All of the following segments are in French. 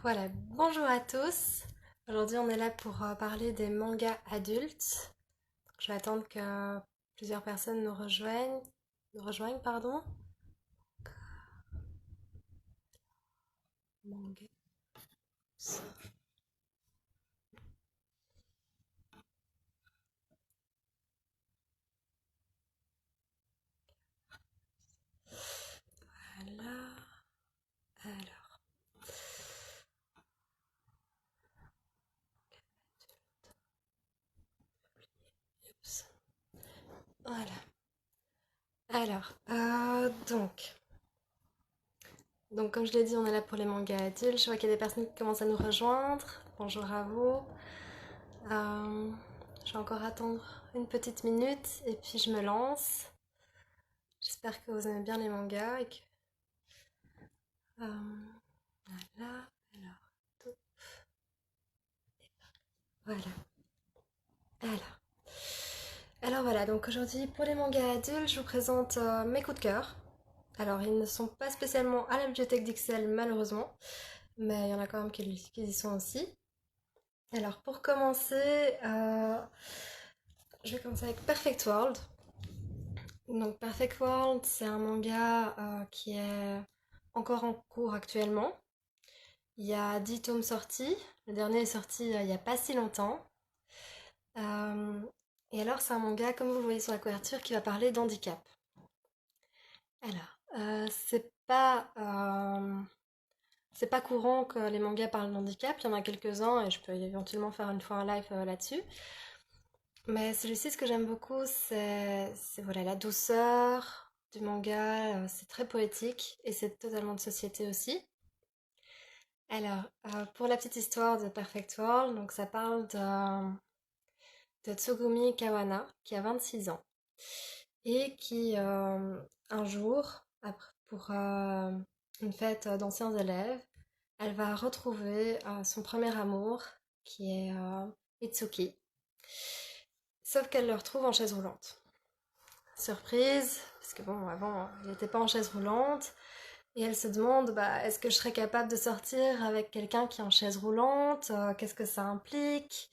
Voilà, bonjour à tous. Aujourd'hui, on est là pour parler des mangas adultes. Je vais attendre que plusieurs personnes nous rejoignent, pardon. Mangas. Voilà. Alors, oups. Voilà. Donc comme je l'ai dit, on est là pour les mangas adultes. Je vois qu'il y a des personnes qui commencent à nous rejoindre. Bonjour à vous. Euh, je vais encore attendre une petite minute et puis je me lance. J'espère que vous aimez bien les mangas et que Euh, voilà, alors, tout, voilà. Alors, alors voilà, donc aujourd'hui pour les mangas adultes, je vous présente mes coups de cœur. Alors, ils ne sont pas spécialement à la bibliothèque d'Ixelles, malheureusement, mais il y en a quand même qui y sont aussi. Alors, pour commencer, je vais commencer avec Perfect World. Donc, Perfect World, c'est un manga qui est encore en cours actuellement. Il y a 10 tomes sortis. Le dernier est sorti il n'y a pas si longtemps. Euh, et alors, c'est un manga, comme vous le voyez sur la couverture, qui va parler d'handicap. Alors, c'est pas courant que les mangas parlent d'handicap. Il y en a quelques-uns et je peux éventuellement faire une fois un live là-dessus. Mais celui-ci, ce que j'aime beaucoup, c'est voilà, la douceur du manga. C'est très poétique et c'est totalement de société aussi. Alors, pour la petite histoire de Perfect World, donc ça parle de Tsugumi Kawana, qui a 26 ans. Et qui, un jour, pour une fête d'anciens élèves, elle va retrouver son premier amour, qui est Itsuki. Sauf qu'elle le retrouve en chaise roulante. Surprise, parce que bon, avant, il n'était pas en chaise roulante. Et elle se demande, bah, est-ce que je serais capable de sortir avec quelqu'un qui est en chaise roulante? Qu'est-ce que ça implique?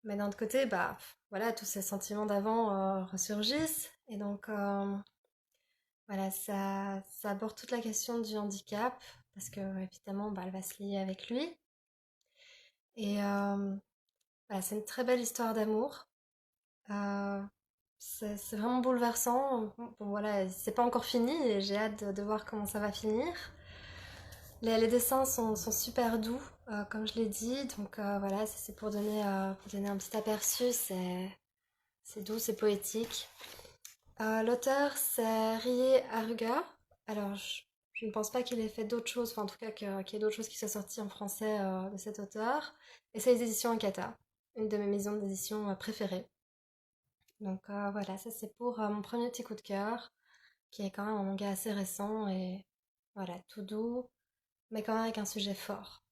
Mais d'un autre côté, bah, voilà, tous ces sentiments d'avant ressurgissent. Et donc, voilà, ça aborde toute la question du handicap, parce que évidemment, bah, elle va se lier avec lui. Et voilà, c'est une très belle histoire d'amour. Euh, c'est vraiment bouleversant. Bon, voilà, c'est pas encore fini et j'ai hâte de voir comment ça va finir. Les dessins sont super doux, comme je l'ai dit. Donc voilà, ça, c'est pour donner un petit aperçu. C'est doux, c'est poétique. L'auteur, c'est Rie Haruga. Alors, je ne pense pas qu'il ait fait d'autres choses, enfin en tout cas qu'il y ait d'autres choses qui soient sorties en français de cet auteur. Et c'est les éditions Akata, une de mes maisons d'édition préférées. Donc voilà, ça c'est pour mon premier petit coup de cœur, qui est quand même un manga assez récent et voilà, tout doux, mais quand même avec un sujet fort.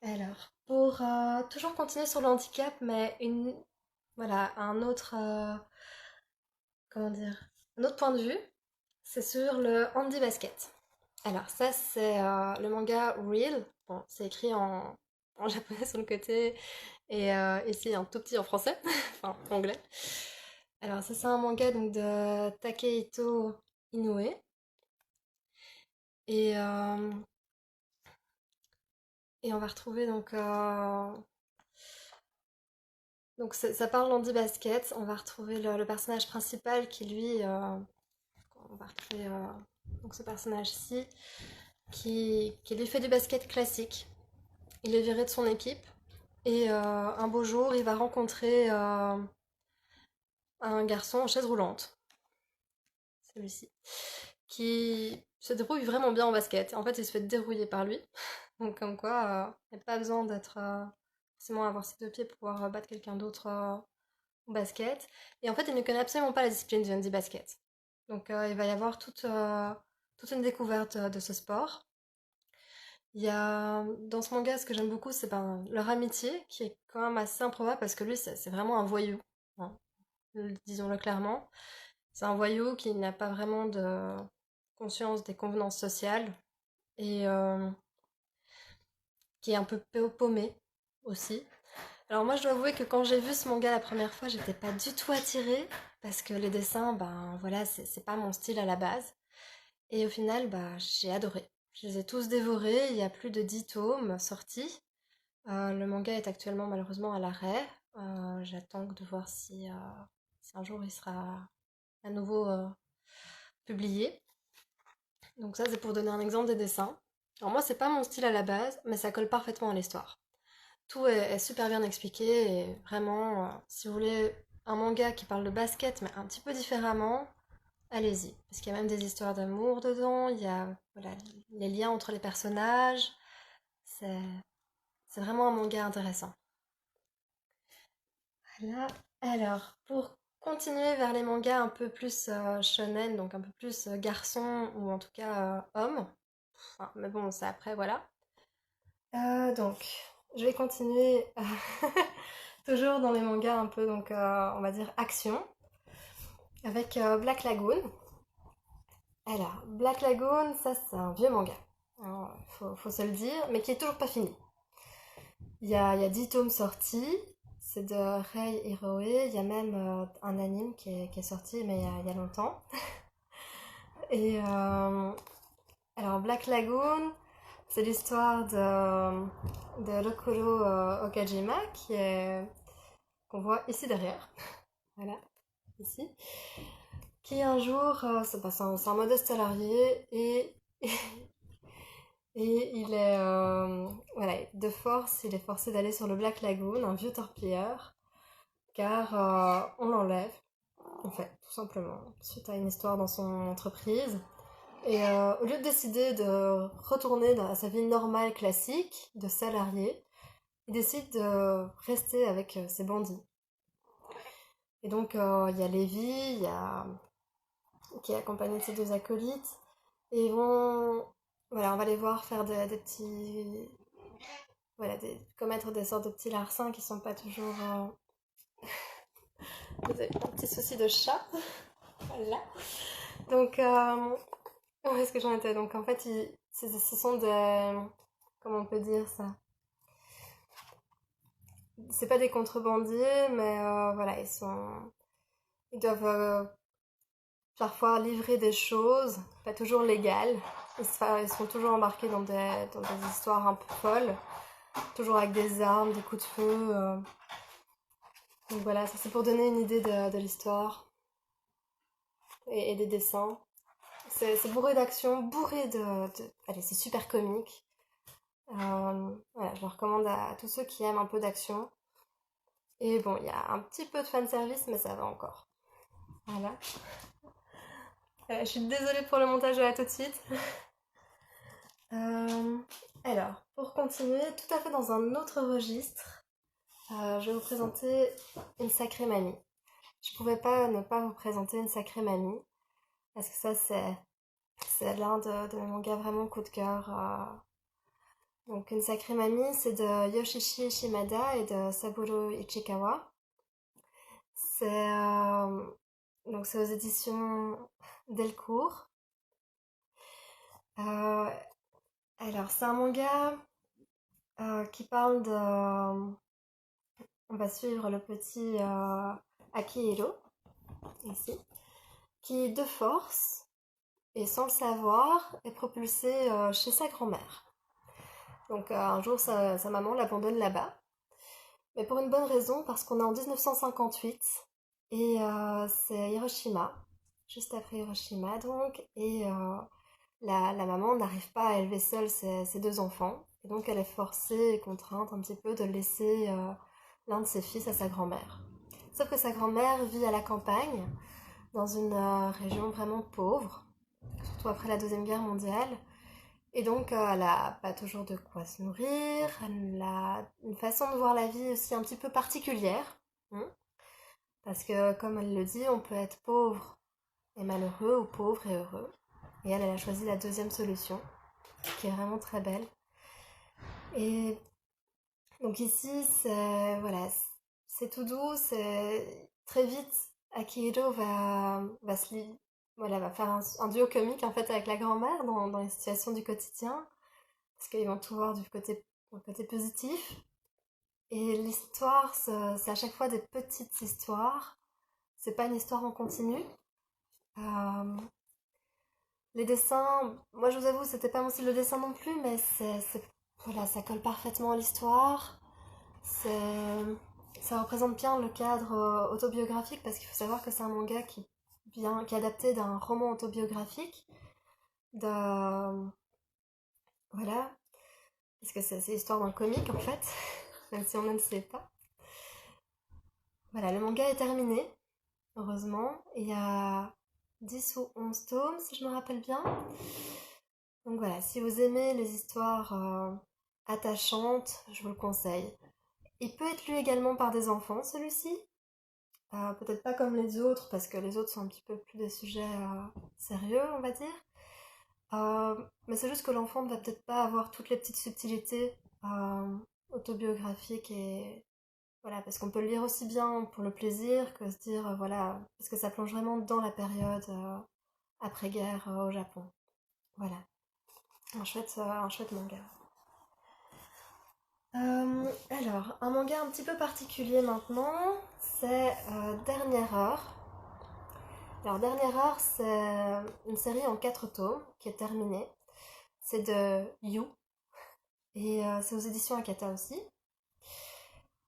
Alors, pour toujours continuer sur le handicap, mais voilà, comment dire, un autre point de vue, c'est sur le handi basket. Alors ça, c'est le manga Real. Bon, c'est écrit en japonais sur le côté et ici un tout petit en français, enfin anglais. Alors ça, c'est un manga donc de Takehito Inoue. Et, euh, et on va retrouver donc ça parle d'handi basket. On va retrouver le personnage principal qui lui, on va retrouver donc ce personnage-ci qui lui fait du basket classique. Il est viré de son équipe. Et un beau jour, il va rencontrer un garçon en chaise roulante, celui-ci, qui se débrouille vraiment bien en basket. En fait, il se fait dérouiller par lui. Donc, comme quoi, il n'y a pas besoin d'être forcément avoir ses deux pieds pour pouvoir battre quelqu'un d'autre au basket. Et en fait, il ne connaît absolument pas la discipline du handi basket. Donc, il va y avoir toute une découverte de ce sport. Il y a dans ce manga, ce que j'aime beaucoup, c'est ben, leur amitié, qui est quand même assez improbable parce que lui, c'est vraiment un voyou, hein, disons-le clairement. C'est un voyou qui n'a pas vraiment de conscience des convenances sociales. Et qui est un peu paumé aussi. Alors moi je dois avouer que quand j'ai vu ce manga la première fois, j'étais pas du tout attirée parce que les dessins, ben voilà, c'est pas mon style à la base. Et au final, bah j'ai adoré. Je les ai tous dévorés, il y a plus de 10 tomes sortis. Le manga est actuellement malheureusement à l'arrêt. J'attends de voir si un jour il sera à nouveau publié. Donc ça c'est pour donner un exemple des dessins. Alors moi c'est pas mon style à la base, mais ça colle parfaitement à l'histoire. Tout est super bien expliqué et vraiment, si vous voulez un manga qui parle de basket mais un petit peu différemment, allez-y. Parce qu'il y a même des histoires d'amour dedans, il y a voilà, les liens entre les personnages. C'est, c'est vraiment un manga intéressant. Voilà. Alors, pour continuer vers les mangas un peu plus shonen, donc un peu plus garçon ou en tout cas homme. Enfin, mais bon, c'est après, voilà. Donc, je vais continuer toujours dans les mangas un peu, donc on va dire action, avec Black Lagoon. Alors, Black Lagoon, ça c'est un vieux manga, alors, faut se le dire, mais qui est toujours pas fini. Il y a 10 tomes sortis, c'est de Rei Hiroe, il y a même un anime qui est sorti, mais il y a longtemps. Et alors, Black Lagoon, c'est l'histoire de Rokuro Okajima, qu'on voit ici derrière. Voilà, ici. Qui un jour, c'est un modeste salarié et il est, voilà, de force, il est forcé d'aller sur le Black Lagoon, un vieux torpilleur, car on l'enlève, en fait, tout simplement, suite à une histoire dans son entreprise. Et au lieu de décider de retourner à sa vie normale classique de salarié, il décide de rester avec ses bandits. Et donc il y a Lévi, qui est accompagné de ses deux acolytes, et ils vont, voilà, on va les voir faire des petits, voilà, commettre des sortes de petits larcins qui sont pas toujours. Désolée, un petit souci de chat, voilà. Donc où est-ce que j'en étais? Donc en fait, ce sont des, comment on peut dire ça? C'est pas des contrebandiers, mais voilà, ils doivent parfois livrer des choses, pas toujours légales. Ils sont toujours embarqués dans des histoires un peu folles, toujours avec des armes, des coups de feu. Donc voilà, ça c'est pour donner une idée de l'histoire et des dessins. C'est bourré d'action, bourré allez, c'est super comique. Voilà, je le recommande à tous ceux qui aiment un peu d'action. Et bon, il y a un petit peu de fanservice, mais ça va encore. Voilà. Je suis désolée pour le montage de là tout de suite. Euh, alors, pour continuer, tout à fait dans un autre registre, je vais vous présenter une sacrée mamie. Je pouvais pas ne pas vous présenter une sacrée mamie, parce que ça, c'est l'un de mes mangas vraiment coup de cœur. Donc, une sacrée mamie, c'est de Yoshishi Shimada et de Saburo Ichikawa. Donc, c'est aux éditions Delcourt. Euh, alors, c'est un manga qui parle de. On va suivre le petit Akihiro, ici, qui, de force, et sans le savoir, est propulsé chez sa grand-mère. Donc, un jour, sa maman l'abandonne là-bas. Mais pour une bonne raison, parce qu'on est en 1958, et c'est Hiroshima, juste après Hiroshima, donc, et la maman n'arrive pas à élever seule ses deux enfants, et donc elle est forcée et contrainte un petit peu de laisser l'un de ses fils à sa grand-mère. Sauf que sa grand-mère vit à la campagne, dans une région vraiment pauvre, surtout après la Deuxième Guerre mondiale, et donc elle a pas toujours de quoi se nourrir, elle a une façon de voir la vie aussi un petit peu particulière, hein, parce que comme elle le dit, on peut être pauvre et malheureux ou pauvre et heureux. Et elle a choisi la deuxième solution, qui est vraiment très belle. Et donc ici, c'est tout doux, c'est très vite. Akihiro va faire un duo comique en fait avec la grand-mère dans les situations du quotidien, parce qu'ils vont tout voir du côté un côté positif. Et l'histoire, c'est à chaque fois des petites histoires. C'est pas une histoire en continu. Euh, les dessins, moi je vous avoue, c'était pas mon style de dessin non plus, mais voilà, ça colle parfaitement à l'histoire. C'est, ça représente bien le cadre autobiographique parce qu'il faut savoir que c'est un manga qui est adapté d'un roman autobiographique. De, voilà, parce que c'est l'histoire d'un comique en fait, même si on ne le sait pas. Voilà, le manga est terminé, heureusement. Il y a 10 ou 11 tomes, si je me rappelle bien. Donc voilà, si vous aimez les histoires attachantes, je vous le conseille. Il peut être lu également par des enfants, celui-ci. Peut-être pas comme les autres, parce que les autres sont un petit peu plus des sujets sérieux, on va dire. Mais c'est juste que l'enfant ne va peut-être pas avoir toutes les petites subtilités autobiographiques et voilà, parce qu'on peut le lire aussi bien pour le plaisir que se dire voilà, parce que ça plonge vraiment dans la période après-guerre au Japon. Voilà, un chouette manga. Alors, un manga un petit peu particulier maintenant, c'est Dernière Heure. Alors, Dernière Heure, c'est une série en 4 tomes qui est terminée. C'est de You, et c'est aux éditions Akata aussi.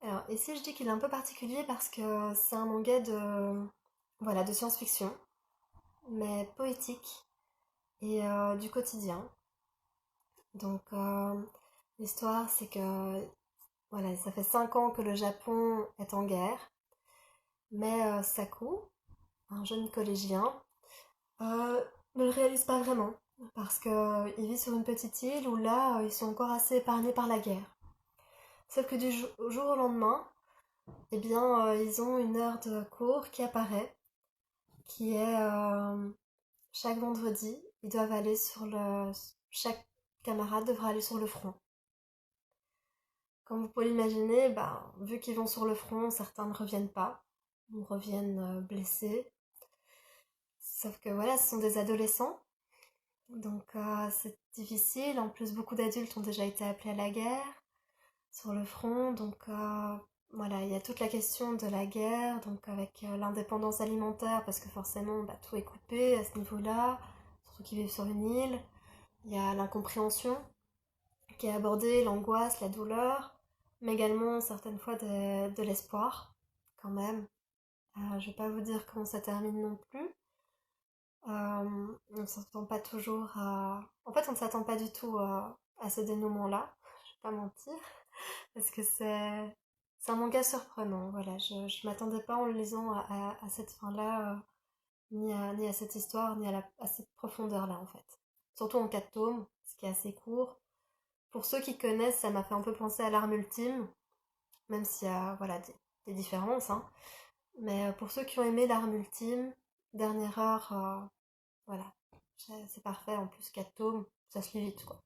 Alors, ici, je dis qu'il est un peu particulier parce que c'est un manga voilà, de science-fiction, mais poétique et du quotidien. Donc, l'histoire, c'est que voilà, ça fait 5 ans que le Japon est en guerre, mais Saku, un jeune collégien, ne le réalise pas vraiment parce qu'il vit sur une petite île où là, ils sont encore assez épargnés par la guerre. Sauf que du jour au lendemain, eh bien, ils ont une heure de cours qui apparaît, qui est chaque vendredi, ils doivent aller chaque camarade devra aller sur le front. Comme vous pouvez l'imaginer, bah, vu qu'ils vont sur le front, certains ne reviennent pas, ou reviennent blessés. Sauf que voilà, ce sont des adolescents, donc c'est difficile. En plus, beaucoup d'adultes ont déjà été appelés à la guerre, sur le front, donc voilà, il y a toute la question de la guerre, donc avec l'indépendance alimentaire, parce que forcément, bah, tout est coupé à ce niveau-là, surtout qu'ils vivent sur une île. Il y a l'incompréhension qui est abordée, l'angoisse, la douleur, mais également certaines fois de l'espoir, quand même. Je vais pas vous dire comment ça termine non plus. On ne s'attend pas toujours à... En fait, on ne s'attend pas du tout à ce dénouement-là, je vais pas mentir, parce que c'est un manga surprenant, voilà. Je m'attendais pas en le lisant à cette fin-là, ni à cette histoire, ni à cette profondeur-là, en fait. Surtout en 4 tomes, ce qui est assez court. Pour ceux qui connaissent, ça m'a fait un peu penser à L'Arme Ultime, même s'il y a voilà, des différences, hein. Mais pour ceux qui ont aimé L'Arme Ultime, Dernière Heure, voilà, c'est parfait. En plus, 4 tomes, ça se lit vite, quoi.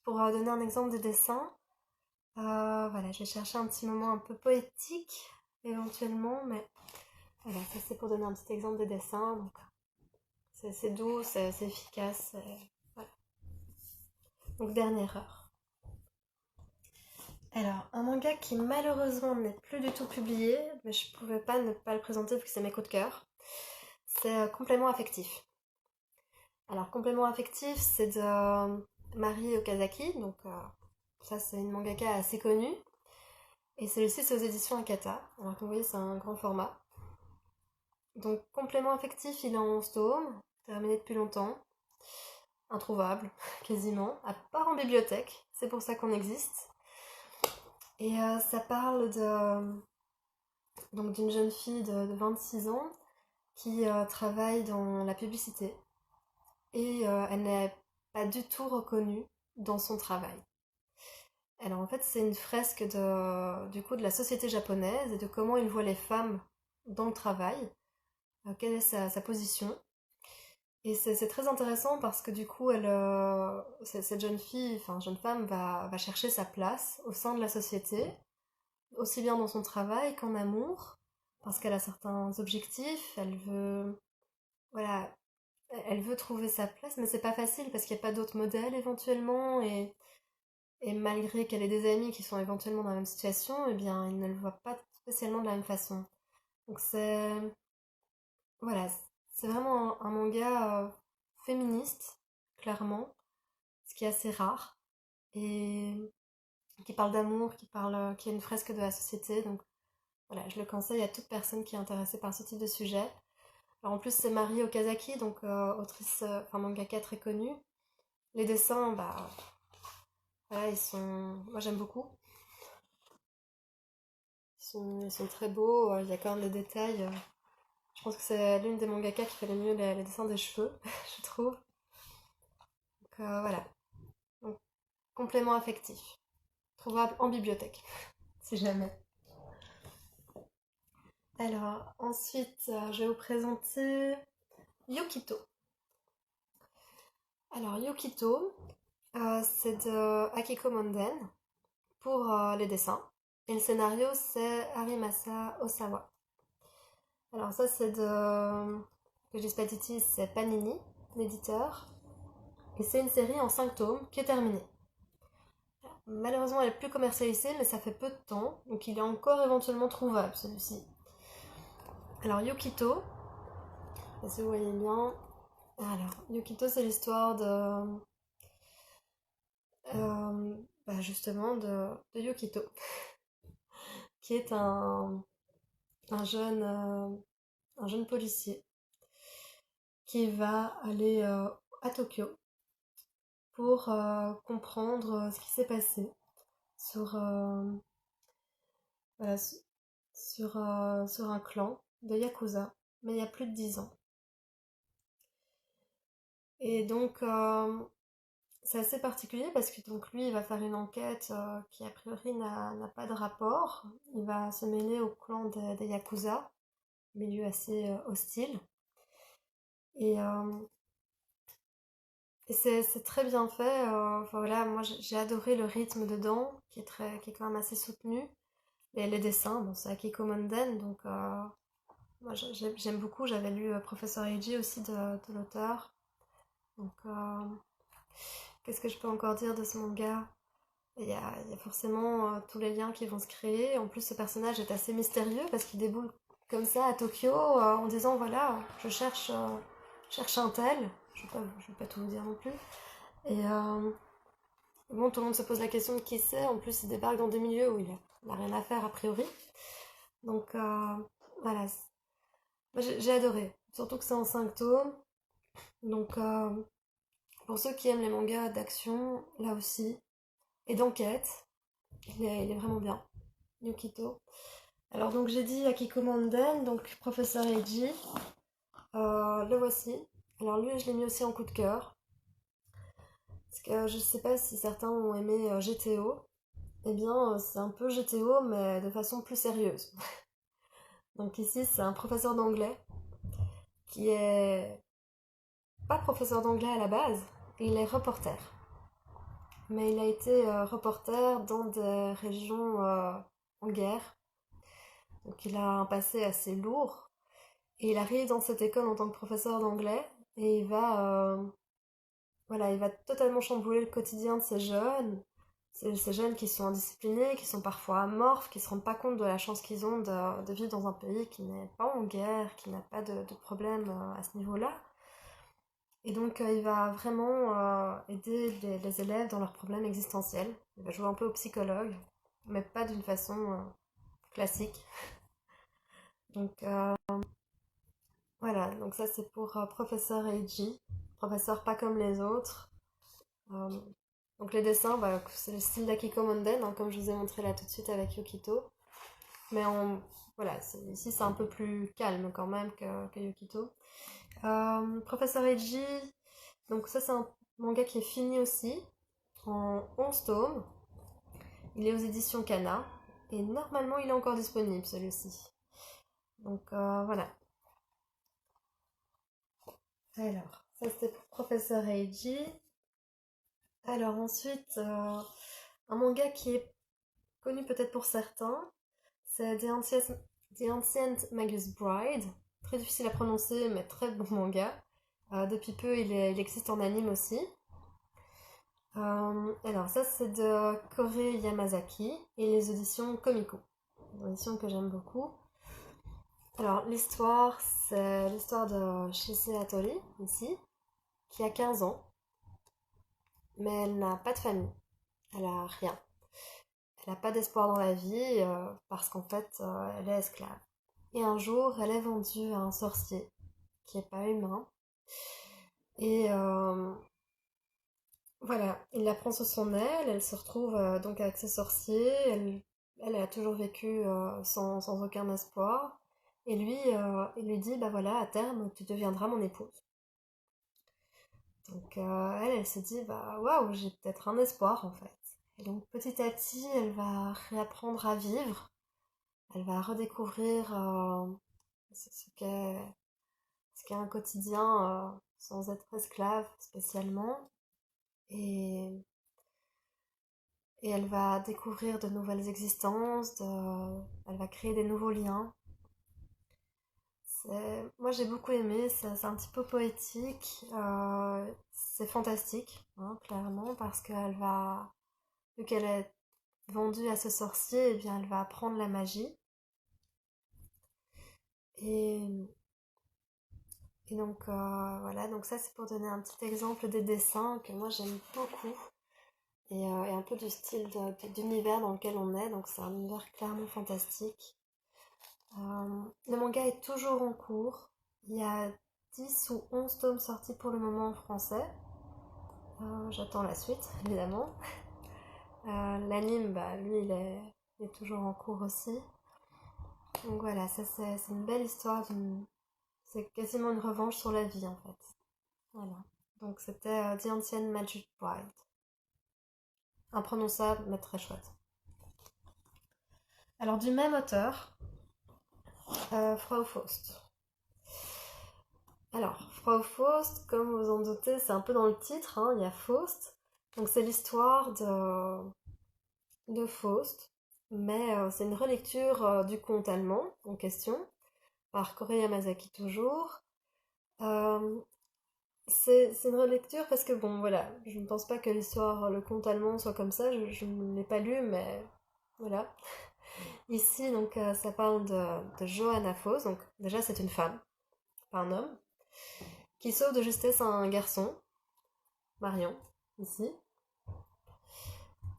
Pour donner un exemple de dessin, voilà, je vais chercher un petit moment un peu poétique, éventuellement, mais voilà, ça c'est pour donner un petit exemple de dessin. Donc, c'est doux, c'est efficace. Voilà. Donc, Dernière Heure. Alors, un manga qui malheureusement n'est plus du tout publié, mais je pouvais pas ne pas le présenter vu que c'est mes coups de cœur, c'est Complément affectif. Alors, Complément affectif, c'est de Mari Okazaki, donc ça c'est une mangaka assez connue, et celui-ci c'est aux éditions Akata, alors que vous voyez c'est un grand format. Donc, Complément affectif, il est en 11 tomes, terminé depuis longtemps, introuvable, quasiment, à part en bibliothèque, c'est pour ça qu'on existe. Et ça parle donc d'une jeune fille de 26 ans qui travaille dans la publicité et elle n'est pas du tout reconnue dans son travail. Alors en fait c'est une fresque du coup de la société japonaise et de comment ils voient les femmes dans le travail, quelle est sa position. Et c'est très intéressant parce que du coup cette jeune fille, enfin jeune femme va chercher sa place au sein de la société, aussi bien dans son travail qu'en amour, parce qu'elle a certains objectifs, voilà, elle veut trouver sa place, mais c'est pas facile parce qu'il n'y a pas d'autres modèles éventuellement, Et malgré qu'elle ait des amis qui sont éventuellement dans la même situation, eh bien, elle ne le voit pas spécialement de la même façon. Donc voilà, c'est vraiment un manga féministe, clairement, ce qui est assez rare, et qui parle d'amour, qui est une fresque de la société. Donc voilà, je le conseille à toute personne qui est intéressée par ce type de sujet. Alors en plus, c'est Mari Okazaki, donc autrice, enfin mangaka très connue. Les dessins, bah voilà, moi j'aime beaucoup. Ils sont très beaux, il y a quand même des détails. Je pense que c'est l'une des mangaka qui fait le mieux les dessins des cheveux, je trouve. Donc voilà. Donc, complément affectif. Trouvable en bibliothèque, si jamais. Alors, ensuite, je vais vous présenter Yukito. Alors, Yukito, c'est de Akiko Monden pour les dessins. Et le scénario, c'est Harimasa Osawa. Alors, ça, c'est de. Que je dise pas de bêtises, c'est Panini, l'éditeur. Et c'est une série en 5 tomes qui est terminée. Malheureusement, elle est plus commercialisée, mais ça fait peu de temps, donc il est encore éventuellement trouvable celui-ci. Alors, Yukito, si vous voyez bien. Alors, Yukito, c'est l'histoire justement de Yukito, qui est un jeune, euh, un jeune policier qui va aller à Tokyo pour comprendre ce qui s'est passé sur, voilà, sur un clan de Yakuza, mais il y a plus de 10 ans. Et donc, c'est assez particulier parce que donc lui, il va faire une enquête qui a priori n'a pas de rapport. Il va se mêler au clan des Yakuza, milieu assez hostile. Et, euh, et c'est très bien fait. Enfin, voilà, moi j'ai adoré le rythme dedans, qui est quand même assez soutenu. Et les dessins, bon, c'est Akiko Monden, donc moi j'aime beaucoup. J'avais lu Professeur Eiji aussi de l'auteur. Donc, qu'est-ce que je peux encore dire de ce manga? Il y a forcément tous les liens qui vont se créer. En plus, ce personnage est assez mystérieux parce qu'il déboule comme ça à Tokyo en disant voilà, cherche un tel. Je vais pas tout vous dire non plus. Et bon, tout le monde se pose la question de qui c'est. En plus, il débarque dans des milieux où il n'a rien à faire a priori. Donc voilà, moi, j'ai adoré. Surtout que c'est en 5 tomes. Donc pour ceux qui aiment les mangas d'action, là aussi, et d'enquête, il est vraiment bien. Yukito. Alors donc j'ai dit Akiko Manden, donc professeur Eiji. Le voici. Alors lui, je l'ai mis aussi en coup de cœur. Parce que je sais pas si certains ont aimé GTO. Eh bien, c'est un peu GTO, mais de façon plus sérieuse. Donc ici, c'est un professeur d'anglais qui est pas professeur d'anglais à la base, il est reporter. Mais il a été reporter dans des régions en guerre. Donc il a un passé assez lourd. Et il arrive dans cette école en tant que professeur d'anglais et voilà, il va totalement chambouler le quotidien de ces jeunes qui sont indisciplinés, qui sont parfois amorphes, qui se rendent pas compte de la chance qu'ils ont de vivre dans un pays qui n'est pas en guerre, qui n'a pas de problème à ce niveau-là. Et donc il va vraiment aider les élèves dans leurs problèmes existentiels. Il va jouer un peu au psychologue, mais pas d'une façon classique. Donc voilà, donc ça c'est pour professeur Eiji, professeur pas comme les autres. Euh, donc les dessins, bah, c'est le style d'Akiko Monden, hein, comme je vous ai montré là tout de suite avec Yukito. Mais voilà, ici c'est un peu plus calme quand même que Yukito. Professeur Eiji, donc ça c'est un manga qui est fini aussi, en 11 tomes. Il est aux éditions Kana, et normalement il est encore disponible celui-ci. Donc voilà. Alors, ça c'était pour Professeur Eiji. Alors ensuite, un manga qui est connu peut-être pour certains, c'est The Ancient Magus Bride. Très difficile à prononcer, mais très bon manga. Depuis peu, il existe en anime aussi. Alors ça c'est de Kore Yamazaki et les auditions Komiko. Une audition que j'aime beaucoup. Alors l'histoire, c'est l'histoire de Shise Hattori, ici, qui a 15 ans, mais elle n'a pas de famille, elle a rien. Elle n'a pas d'espoir dans la vie parce qu'en fait elle est esclave. Et un jour elle est vendue à un sorcier qui est pas humain. Et voilà, il la prend sous son aile, elle se retrouve donc avec ce sorcier, elle a toujours vécu sans aucun espoir. Et lui, il lui dit, bah voilà, à terme, tu deviendras mon épouse. Donc elle se dit, bah waouh, j'ai peut-être un espoir en fait. Et donc petit à petit, elle va réapprendre à vivre, elle va redécouvrir ce ce qu'est ce qu'est un quotidien sans être esclave spécialement. Et Et elle va découvrir de nouvelles existences, elle va créer des nouveaux liens. Moi j'ai beaucoup aimé, c'est un petit peu poétique, c'est fantastique, hein, clairement, parce vu qu'elle est vendue à ce sorcier, eh bien elle va apprendre la magie. Et, et donc voilà, donc ça c'est pour donner un petit exemple des dessins que moi j'aime beaucoup. Et un peu du style d'univers dans lequel on est, donc c'est un univers clairement fantastique. Le manga est toujours en cours. Il y a 10 ou 11 tomes sortis pour le moment en français. J'attends la suite, évidemment. L'anime, bah, lui, il est toujours en cours aussi. Donc voilà, ça c'est une belle histoire. C'est quasiment une revanche sur la vie en fait. Voilà. Donc c'était The Ancient Magic Bride. Imprononçable, mais très chouette. Alors du même auteur, Frau Faust. Alors, Frau Faust, comme vous en doutez, c'est un peu dans le titre, hein, il y a Faust. Donc c'est l'histoire de Faust, mais c'est une relecture du conte allemand en question, par Kore Yamazaki toujours. Euh, c'est une relecture parce que, bon, voilà, je ne pense pas que l'histoire, le conte allemand soit comme ça, je ne l'ai pas lu, mais voilà. Ici, donc, ça parle de Johanna Faust, donc déjà c'est une femme, pas un homme, qui sauve de justesse un garçon, Marion, ici,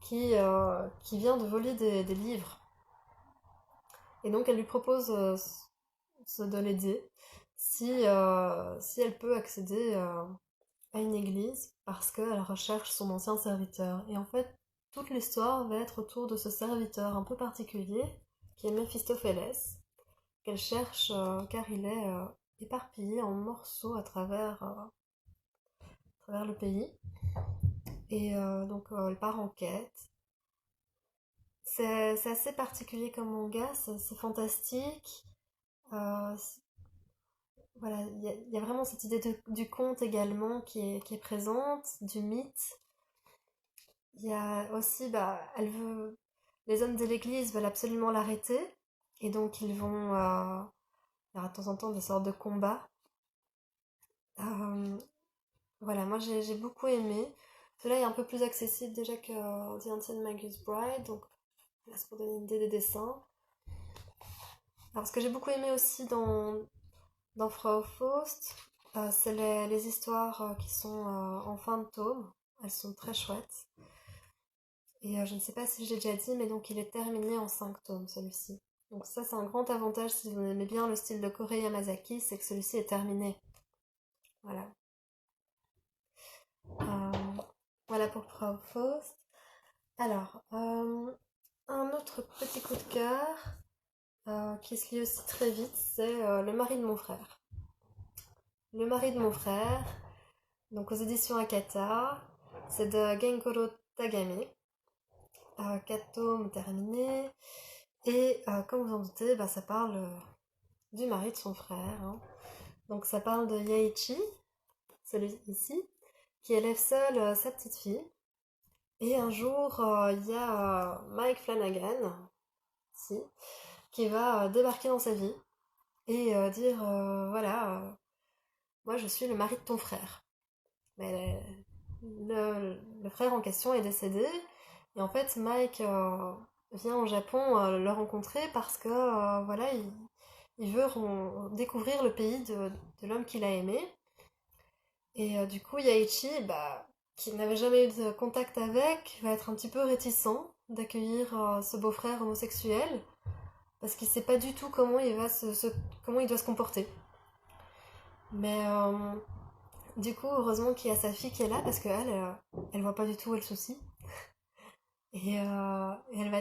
qui vient de voler des livres. Et donc elle lui propose de l'aider si elle peut accéder à une église parce qu'elle recherche son ancien serviteur. Et en fait, toute l'histoire va être autour de ce serviteur un peu particulier qui est Méphistophélès, qu'elle cherche car il est éparpillé en morceaux à travers le pays. Et donc elle part en quête. C'est assez particulier comme manga, c'est fantastique. Euh, voilà, il y a vraiment cette idée du conte également qui est présente, du mythe. Il y a aussi, bah, les hommes de l'église veulent absolument l'arrêter, et donc ils vont, il y aura de temps en temps des sortes de combats. Euh, voilà, moi j'ai beaucoup aimé. Celui-là est un peu plus accessible déjà que The Ancient Magus Bride, donc là c'est pour donner une idée des dessins. Alors ce que j'ai beaucoup aimé aussi dans Frau Faust, c'est les histoires qui sont en fin de tome. Elles sont très chouettes. Et je ne sais pas si j'ai déjà dit, mais donc il est terminé en 5 tomes celui-ci. Donc ça c'est un grand avantage si vous aimez bien le style de Kore Yamazaki, c'est que celui-ci est terminé. Voilà. Euh, voilà pour Frau Faust. Alors, un autre petit coup de cœur qui se lit aussi très vite, c'est Le mari de mon frère. Le mari de mon frère, donc aux éditions Akata, c'est de Gengoro Tagami. 4 tomes terminés. Et comme vous en doutez, bah, ça parle du mari de son frère, hein. Donc ça parle de Yaichi, celui ici, qui élève seul sa petite fille. Et un jour, il y a Mike Flanagan, ici, qui va débarquer dans sa vie et dire voilà, moi je suis le mari de ton frère. Mais le frère en question est décédé. Et en fait, Mike vient au Japon le rencontrer parce que voilà, il veut découvrir le pays de l'homme qu'il a aimé. Et du coup, Yaichi, bah, qui n'avait jamais eu de contact avec, va être un petit peu réticent d'accueillir ce beau-frère homosexuel parce qu'il sait pas du tout comment comment il doit se comporter. Mais du coup, heureusement qu'il y a sa fille qui est là parce qu'elle, elle voit pas du tout où est le souci. Et elle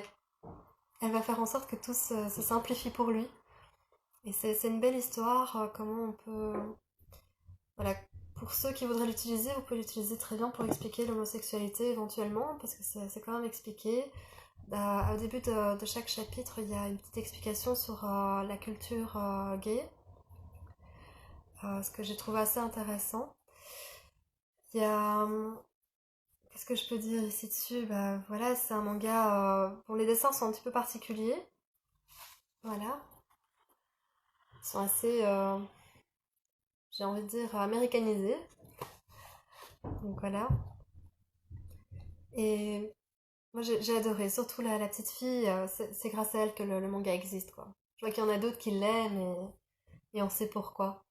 va faire en sorte que tout se simplifie pour lui. Et c'est une belle histoire, comment on peut... Voilà, pour ceux qui voudraient l'utiliser, vous pouvez l'utiliser très bien pour expliquer l'homosexualité éventuellement, parce que c'est quand même expliqué. Au début de chaque chapitre, il y a une petite explication sur la culture gay, ce que j'ai trouvé assez intéressant. Il y a... Qu'est-ce que je peux dire ici dessus? Bah voilà, c'est un manga dont les dessins sont un petit peu particuliers. Voilà. Ils sont assez, j'ai envie de dire, américanisés. Donc voilà. Et moi j'ai adoré, surtout la petite fille, c'est grâce à elle que le manga existe, quoi. Je vois qu'il y en a d'autres qui l'aiment et on sait pourquoi.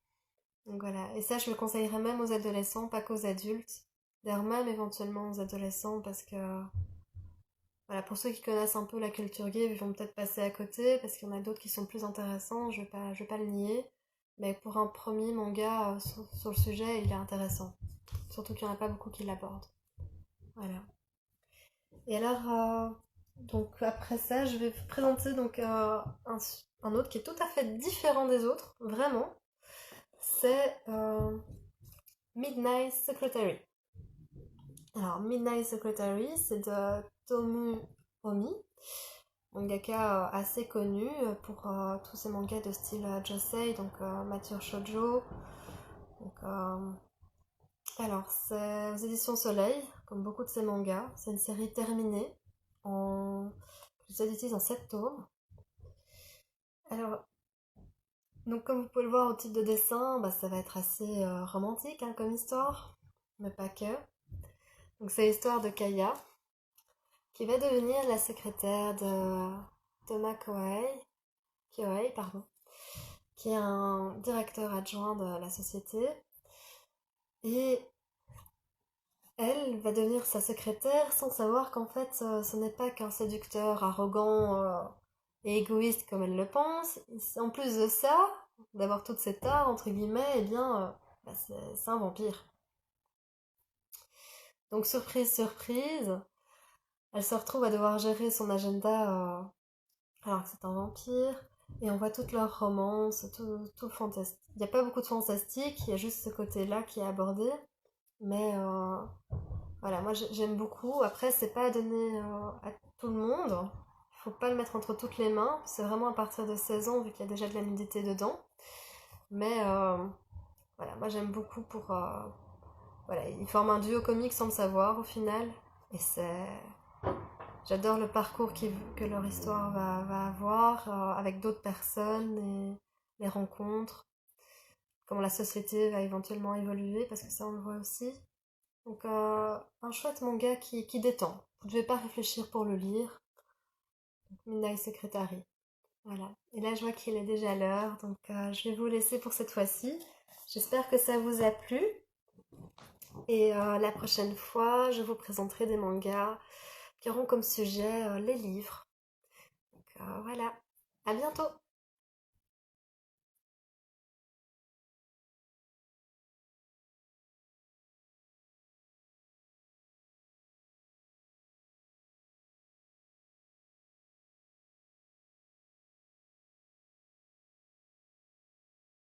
Donc voilà. Et ça, je le conseillerais même aux adolescents, pas qu'aux adultes. D'ailleurs, même éventuellement aux adolescents, parce que voilà, pour ceux qui connaissent un peu la culture gay, ils vont peut-être passer à côté, parce qu'il y en a d'autres qui sont plus intéressants, je vais pas le nier. Mais pour un premier manga sur le sujet, il est intéressant. Surtout qu'il n'y en a pas beaucoup qui l'abordent. Voilà. Et alors, donc après ça, je vais vous présenter donc un autre qui est tout à fait différent des autres, vraiment. C'est Midnight Secretary. Alors, Midnight Secretary, c'est de Tomu Omi, mangaka assez connu pour tous ses mangas de style Josei, donc mature shoujo. Donc, alors, c'est aux éditions Soleil, comme beaucoup de ses mangas. C'est une série terminée, en... je les édite en 7 tomes. Alors, donc comme vous pouvez le voir au titre de dessin, bah, ça va être assez romantique hein, comme histoire, mais pas que. Donc c'est l'histoire de Kaya, qui va devenir la secrétaire de Thomas Kyohei, pardon, qui est un directeur adjoint de la société. Et elle va devenir sa secrétaire sans savoir qu'en fait ce n'est pas qu'un séducteur arrogant et égoïste comme elle le pense. En plus de ça, d'avoir toutes ces tares, entre guillemets, eh bien, bah, c'est un vampire. Donc surprise, surprise, elle se retrouve à devoir gérer son agenda alors que c'est un vampire. Et on voit toute leur romance, tout fantastique. Il n'y a pas beaucoup de fantastique, il y a juste ce côté-là qui est abordé. Mais voilà, moi j'aime beaucoup. Après, c'est pas à donner à tout le monde. Il faut pas le mettre entre toutes les mains. C'est vraiment à partir de 16 ans, vu qu'il y a déjà de la nudité dedans. Mais voilà, moi j'aime beaucoup pour... voilà, ils forment un duo comique sans le savoir au final. Et c'est... J'adore le parcours que leur histoire va avoir avec d'autres personnes et les rencontres. Comment la société va éventuellement évoluer, parce que ça on le voit aussi. Donc un chouette manga qui détend. Vous ne devez pas réfléchir pour le lire. Midnight Secretary. Voilà. Et là je vois qu'il est déjà l'heure, donc je vais vous laisser pour cette fois-ci. J'espère que ça vous a plu. Et la prochaine fois, je vous présenterai des mangas qui auront comme sujet les livres. Donc voilà. À bientôt!